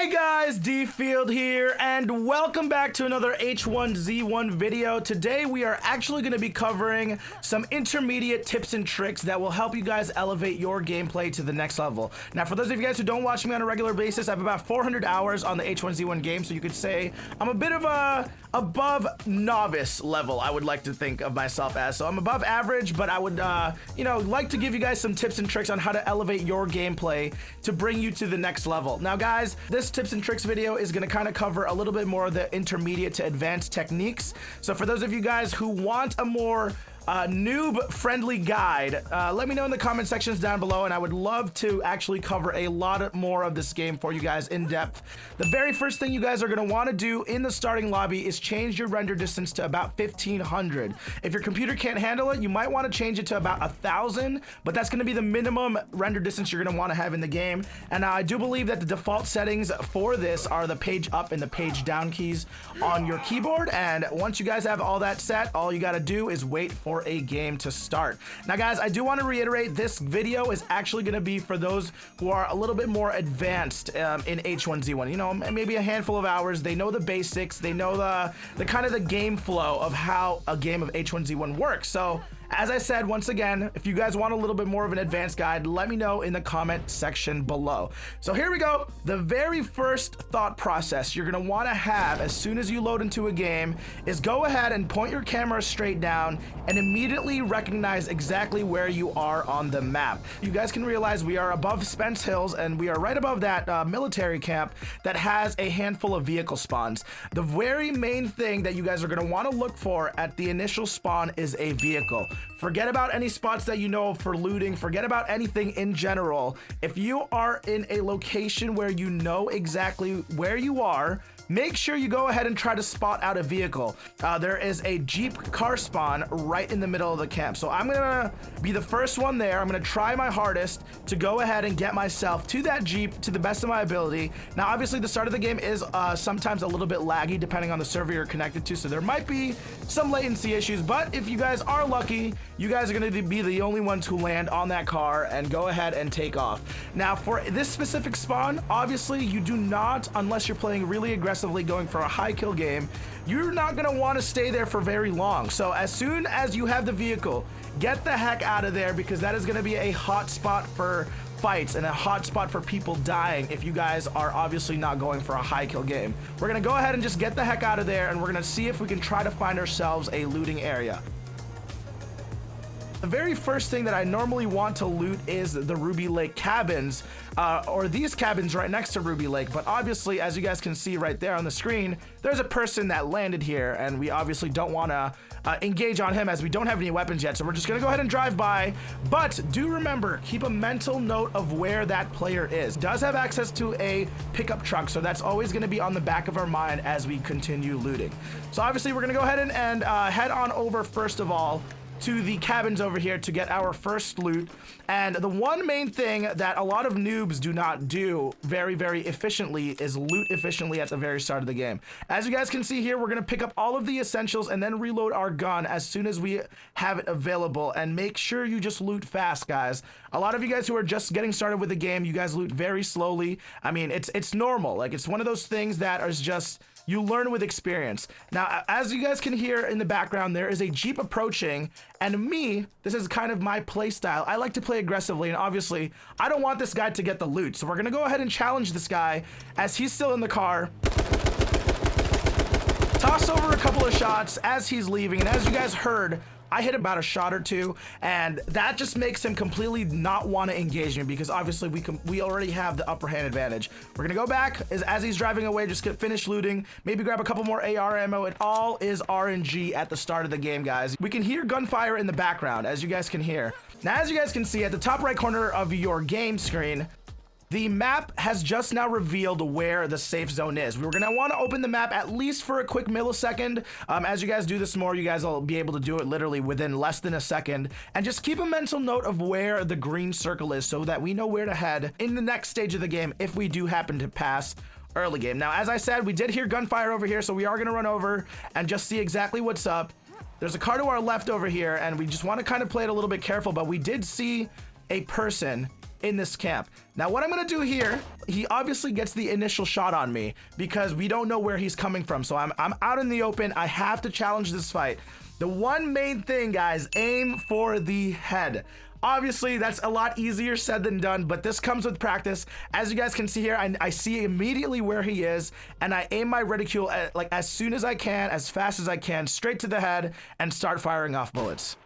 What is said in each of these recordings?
Hey guys, DField here, and welcome back to another H1Z1 video. Today we are actually going to be covering some intermediate tips and tricks that will help you guys elevate your gameplay to the next level. Now, for those of you guys who don't watch me on a regular basis, I have about 400 hours on the H1Z1 game, so you could say I'm a bit of a above novice level, I would like to think of myself as. So I'm above average, but I would, like to give you guys some tips and tricks on how to elevate your gameplay to bring you to the next level. Now, guys, this tips and tricks video is going to kind of cover a little bit more of the intermediate to advanced techniques. So for those of you guys who want a more noob friendly guide, let me know in the comment sections down below, and I would love to actually cover a lot more of this game for you guys in depth. The very first thing you guys are going to want to do in the starting lobby is change your render distance to about 1500. If your computer can't handle it, you might want to change it to about 1000, but that's going to be the minimum render distance you're going to want to have in the game. And I do believe that the default settings for this are the page up and the page down keys on your keyboard, and once you guys have all that set, all you got to do is wait for a game to start. Now, guys, I do want to reiterate, this video is actually going to be for those who are a little bit more advanced in H1Z1. You know, maybe a handful of hours. They know the basics. They know the kind of the game flow of how a game of H1Z1 works. So, as I said, once again, if you guys want a little bit more of an advanced guide, let me know in the comment section below. So here we go. The very first thought process you're going to want to have as soon as you load into a game is go ahead and point your camera straight down and immediately recognize exactly where you are on the map. You guys can realize we are above Spence Hills, and we are right above that military camp that has a handful of vehicle spawns. The very main thing that you guys are going to want to look for at the initial spawn is a vehicle. Forget about any spots that you know for looting. Forget about anything in general. If you are in a location where you know exactly where you are, make sure you go ahead and try to spot out a vehicle. There is a Jeep car spawn right in the middle of the camp. So I'm gonna be the first one there. I'm gonna try my hardest to go ahead and get myself to that Jeep to the best of my ability. Now, obviously, the start of the game is sometimes a little bit laggy depending on the server you're connected to. So there might be some latency issues, but if you guys are lucky, you guys are gonna be the only ones who land on that car and go ahead and take off. Now, for this specific spawn, obviously, you do not, unless you're playing really aggressively going for a high kill game, you're not going to want to stay there for very long. So as soon as you have the vehicle, get the heck out of there, because that is going to be a hot spot for fights and a hot spot for people dying if you guys are obviously not going for a high kill game. We're going to go ahead and just get the heck out of there, and we're going to see if we can try to find ourselves a looting area. The very first thing that I normally want to loot is the Ruby Lake cabins, or these cabins right next to Ruby Lake. But obviously, as you guys can see right there on the screen, there's a person that landed here, and we obviously don't want to engage on him as we don't have any weapons yet. So we're just going to go ahead and drive by. But do remember, keep a mental note of where that player is. Does have access to a pickup truck, so that's always going to be on the back of our mind as we continue looting. So obviously, we're going to go ahead and head on over first of all to the cabins over here to get our first loot. And the one main thing that a lot of noobs do not do very, very efficiently is loot efficiently at the very start of the game. As you guys can see here, we're going to pick up all of the essentials and then reload our gun as soon as we have it available. And make sure you just loot fast, guys. A lot of you guys who are just getting started with the game, you guys loot very slowly. I mean, it's normal. Like, it's one of those things that is just, you learn with experience. Now, as you guys can hear in the background, there is a Jeep approaching, and me, this is kind of my play style. I like to play aggressively, and obviously, I don't want this guy to get the loot. So we're gonna go ahead and challenge this guy as he's still in the car. Toss over a couple of shots as he's leaving, and as you guys heard, I hit about a shot or two, and that just makes him completely not want to engage me, because obviously we already have the upper hand advantage. We're gonna go back as he's driving away, just finish looting, maybe grab a couple more AR ammo. It all is RNG at the start of the game, guys. We can hear gunfire in the background, as you guys can hear. Now, as you guys can see at the top right corner of your game screen, the map has just now revealed where the safe zone is. We're gonna want to open the map at least for a quick millisecond. As you guys do this more, you guys will be able to do it literally within less than a second. And just keep a mental note of where the green circle is so that we know where to head in the next stage of the game if we do happen to pass early game. Now, as I said, we did hear gunfire over here, so we are gonna run over and just see exactly what's up. There's a car to our left over here, and we just want to kind of play it a little bit careful, but we did see a person in this camp. Now what I'm gonna do here, he obviously gets the initial shot on me because we don't know where he's coming from. So I'm out in the open. I have to challenge this fight. The one main thing, guys, aim for the head. Obviously, that's a lot easier said than done, but this comes with practice. As you guys can see here, I see immediately where he is, and I aim my reticule at, like, as soon as I can, as fast as I can, straight to the head, and start firing off bullets.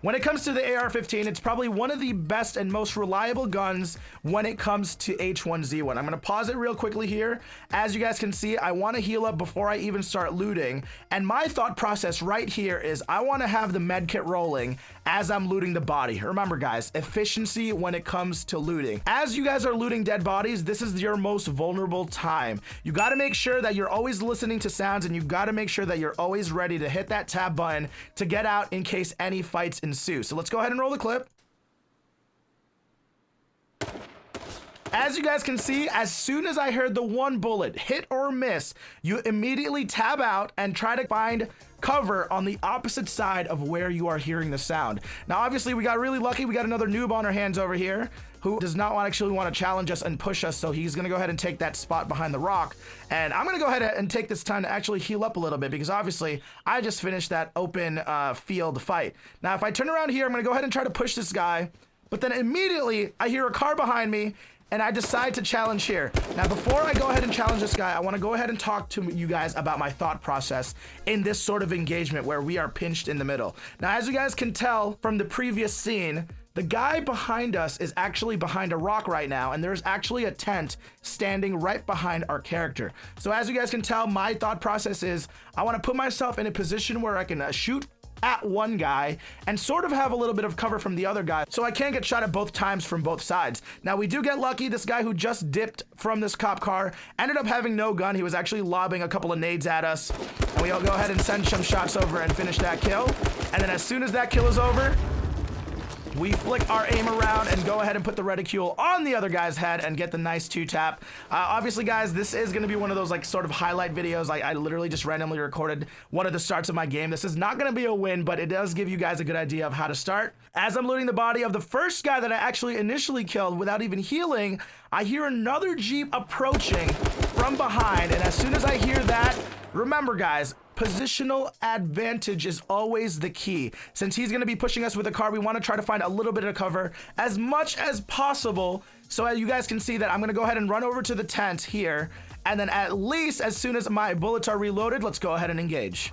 When it comes to the AR-15, it's probably one of the best and most reliable guns when it comes to H1Z1. I'm gonna pause it real quickly here. As you guys can see, I wanna heal up before I even start looting. And my thought process right here is I wanna have the med kit rolling as I'm looting the body. Remember guys, efficiency when it comes to looting. As you guys are looting dead bodies, this is your most vulnerable time. You gotta make sure that you're always listening to sounds, and you gotta make sure that you're always ready to hit that tab button to get out in case any fights ensue. So let's go ahead and roll the clip. As you guys can see, as soon as I heard the one bullet hit or miss, you immediately tab out and try to find cover on the opposite side of where you are hearing the sound. Now, obviously, we got really lucky. We got another noob on our hands over here who does not actually want to challenge us and push us, so he's going to go ahead and take that spot behind the rock. And I'm going to go ahead and take this time to actually heal up a little bit because obviously I just finished that open field fight. Now, if I turn around here, I'm going to go ahead and try to push this guy, but then immediately I hear a car behind me, and I decide to challenge here. Now, before I go ahead and challenge this guy, I want to go ahead and talk to you guys about my thought process in this sort of engagement where we are pinched in the middle. Now, as you guys can tell from the previous scene, the guy behind us is actually behind a rock right now, and there's actually a tent standing right behind our character. So as you guys can tell, my thought process is I want to put myself in a position where I can shoot at one guy and sort of have a little bit of cover from the other guy so I can't get shot at both times from both sides. Now, we do get lucky. This guy who just dipped from this cop car ended up having no gun. He was actually lobbing a couple of nades at us, and we'll go ahead and send some shots over and finish that kill. And then as soon as that kill is over, we flick our aim around and go ahead and put the reticule on the other guy's head and get the nice 2-tap. Obviously, guys, this is going to be one of those like sort of highlight videos. I literally just randomly recorded one of the starts of my game. This is not going to be a win, but it does give you guys a good idea of how to start. As I'm looting the body of the first guy that I actually initially killed without even healing, I hear another Jeep approaching from behind. And as soon as I hear that, remember, guys, positional advantage is always the key. Since he's going to be pushing us with a car, we want to try to find a little bit of cover as much as possible. So as you guys can see that I'm going to go ahead and run over to the tent here. And then at least as soon as my bullets are reloaded, let's go ahead and engage.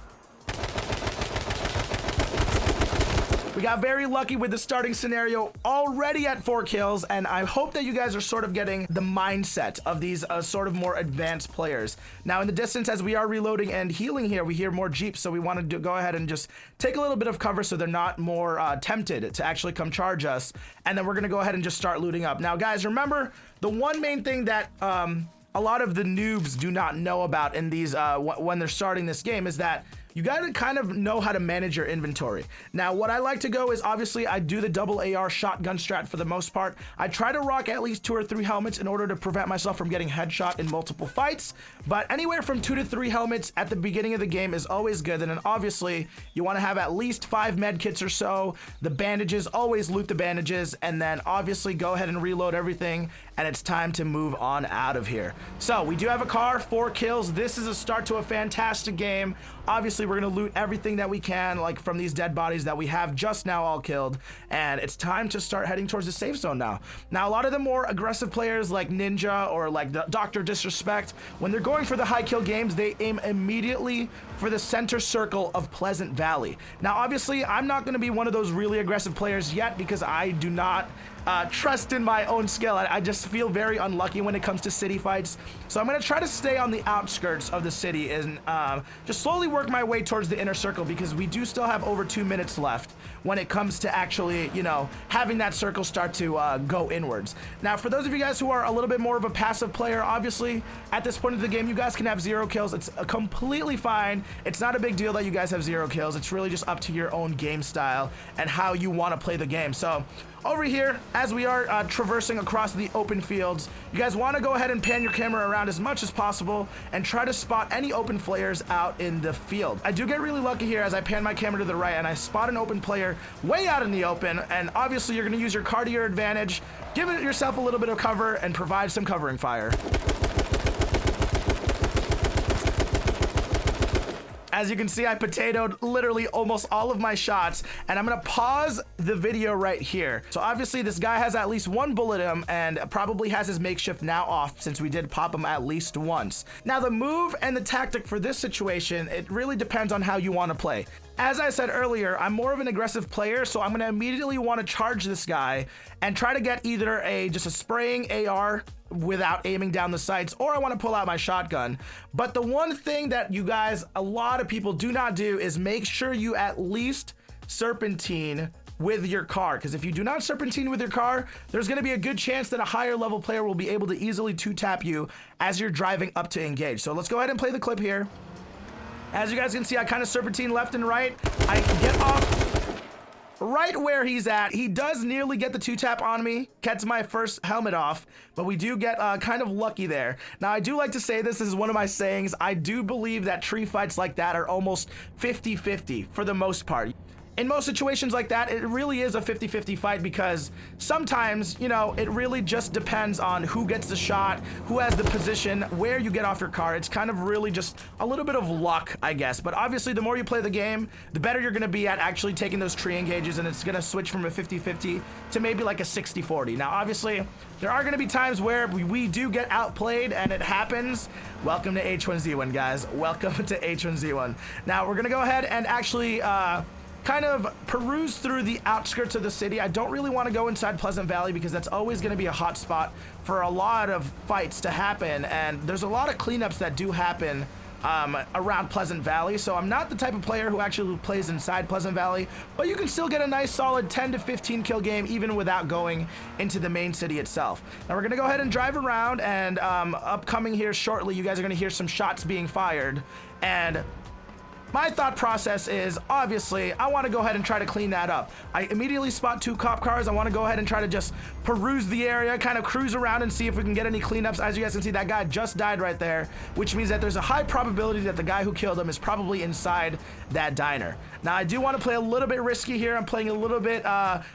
We got very lucky with the starting scenario, already at 4 kills, and I hope that you guys are sort of getting the mindset of these sort of more advanced players. Now, in the distance, as we are reloading and healing here, we hear more Jeeps, so we want to go ahead and just take a little bit of cover so they're not more tempted to actually come charge us, and then we're going to go ahead and just start looting up. Now, guys, remember, the one main thing that a lot of the noobs do not know about in these when they're starting this game is that you gotta kind of know how to manage your inventory. Now, what I like to go is obviously I do the double AR shotgun strat for the most part. I try to rock at least 2 or 3 helmets in order to prevent myself from getting headshot in multiple fights, but anywhere from 2 to 3 helmets at the beginning of the game is always good. And then obviously you want to have at least 5 med kits or so. The bandages, always loot the bandages, and then obviously go ahead and reload everything, and it's time to move on out of here. So we do have a car, 4 kills. This is a start to a fantastic game. Obviously, we're going to loot everything that we can, like from these dead bodies that we have just now all killed. And it's time to start heading towards the safe zone now. Now, a lot of the more aggressive players like Ninja or like the Dr. Disrespect, when they're going for the high kill games, they aim immediately for the center circle of Pleasant Valley. Now, obviously, I'm not going to be one of those really aggressive players yet because I do not trust in my own skill. I just feel very unlucky when it comes to city fights. So I'm going to try to stay on the outskirts of the city and just slowly work my way towards the inner circle because we do still have over 2 minutes left when it comes to actually, you know, having that circle start to go inwards. Now, for those of you guys who are a little bit more of a passive player, obviously, at this point of the game, you guys can have 0 kills. It's completely fine. It's not a big deal that you guys have 0 kills. It's really just up to your own game style and how you want to play the game. So over here, as we are traversing across the open fields, you guys want to go ahead and pan your camera around as much as possible and try to spot any open players out in the field. I do get really lucky here as I pan my camera to the right and I spot an open player way out in the open, and obviously you're going to use your car to your advantage, give yourself a little bit of cover and provide some covering fire. As you can see, I potatoed literally almost all of my shots, and I'm gonna pause the video right here. So obviously this guy has at least one bullet in him and probably has his makeshift now off, since we did pop him at least once. Now the move and the tactic for this situation, it really depends on how you want to play. As I said earlier, I'm more of an aggressive player, so I'm gonna immediately want to charge this guy and try to get either just a spraying AR without aiming down the sights, or I want to pull out my shotgun. But the one thing that you guys, a lot of people do not do, is make sure you at least serpentine with your car, because if you do not serpentine with your car, there's going to be a good chance that a higher level player will be able to easily two-tap you as you're driving up to engage. So let's go ahead and play the clip here. As you guys can see, I kind of serpentine left and right. I get off right where he's at. He does nearly get the two-tap on me, gets my first helmet off, but we do get kind of lucky there. Now, I do like to say this is one of my sayings. I do believe that tree fights like that are almost 50-50 for the most part. In most situations like that, it really is a 50-50 fight, because sometimes, you know, it really just depends on who gets the shot, who has the position, where you get off your car. It's kind of really just a little bit of luck, I guess. But obviously, the more you play the game, the better you're going to be at actually taking those tree engages, and it's going to switch from a 50-50 to maybe like a 60-40. Now, obviously, there are going to be times where we do get outplayed, and it happens. Welcome to H1Z1, guys. Welcome to H1Z1. Now, we're going to go ahead and actually kind of peruse through the outskirts of the city. I don't really want to go inside Pleasant Valley, because that's always going to be a hot spot for a lot of fights to happen, and there's a lot of cleanups that do happen around Pleasant Valley. So I'm not the type of player who actually plays inside Pleasant Valley, but you can still get a nice solid 10 to 15 kill game even without going into the main city itself. Now we're gonna go ahead and drive around, and upcoming here shortly, you guys are gonna hear some shots being fired, and my thought process is, obviously, I want to go ahead and try to clean that up. I immediately spot two cop cars. I want to go ahead and try to just peruse the area, kind of cruise around and see if we can get any cleanups. As you guys can see, that guy just died right there, which means that there's a high probability that the guy who killed him is probably inside that diner. Now, I do want to play a little bit risky here. I'm playing a little bit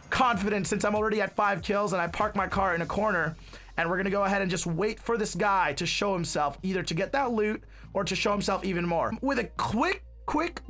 confident, since I'm already at 5 kills and I parked my car in a corner. And we're going to go ahead and just wait for this guy to show himself, either to get that loot or to show himself even more. With a quick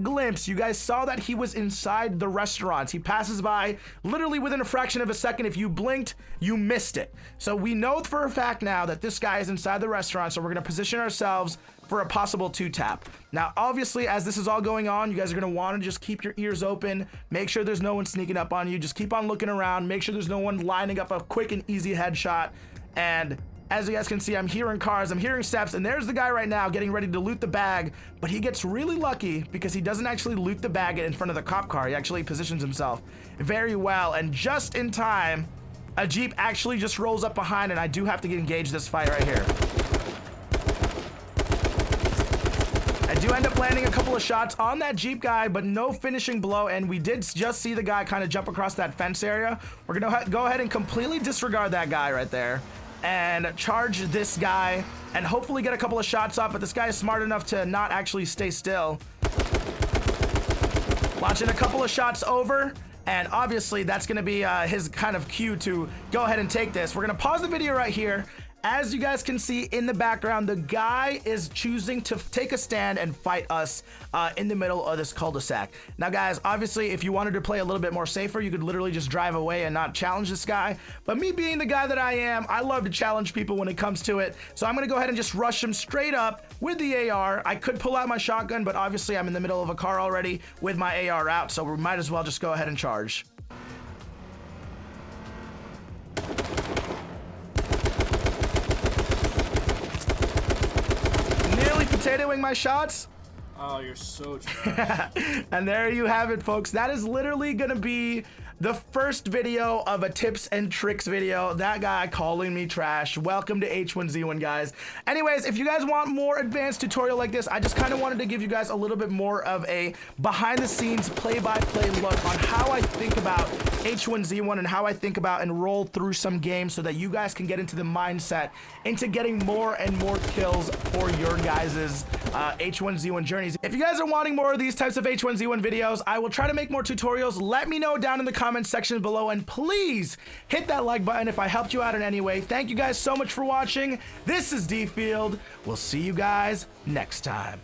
glimpse, you guys saw that he was inside the restaurant. He passes by literally within a fraction of a second. If you blinked, you missed it. So we know for a fact now that this guy is inside the restaurant, so we're going to position ourselves for a possible two-tap. Now, obviously, as this is all going on, you guys are going to want to just keep your ears open, make sure there's no one sneaking up on you, just keep on looking around, make sure there's no one lining up a quick and easy headshot. And as you guys can see, I'm hearing cars, I'm hearing steps, and there's the guy right now getting ready to loot the bag, but he gets really lucky because he doesn't actually loot the bag in front of the cop car. He actually positions himself very well, and just in time, a Jeep actually just rolls up behind, and I do have to engage this fight right here. I do end up landing a couple of shots on that Jeep guy, but no finishing blow, and we did just see the guy kind of jump across that fence area. We're gonna go ahead and completely disregard that guy right there and charge this guy and hopefully get a couple of shots off, but this guy is smart enough to not actually stay still. Launching a couple of shots over, and obviously that's going to be his kind of cue to go ahead and take this. We're going to pause the video right here. As you guys can see in the background, the guy is choosing to take a stand and fight us in the middle of this cul-de-sac. Now, guys, obviously, if you wanted to play a little bit more safer, you could literally just drive away and not challenge this guy. But me being the guy that I am, I love to challenge people when it comes to it. So I'm going to go ahead and just rush him straight up with the AR. I could pull out my shotgun, but obviously I'm in the middle of a car already with my AR out, so we might as well just go ahead and charge. Potatoing my shots. Oh, you're so trash. And there you have it, folks. That is literally gonna be the first video of a tips and tricks video. That guy calling me trash. Welcome to H1Z1, guys. Anyways, if you guys want more advanced tutorial like this, I just kind of wanted to give you guys a little bit more of a behind the scenes play-by-play look on how I think about H1Z1 and how I think about and roll through some games so that you guys can get into the mindset into getting more and more kills for your guys' H1Z1 journeys. If you guys are wanting more of these types of H1Z1 videos, I will try to make more tutorials. Let me know down in the comments section below, and please hit that like button if I helped you out in any way. Thank you guys so much for watching. This is DField. We'll see you guys next time.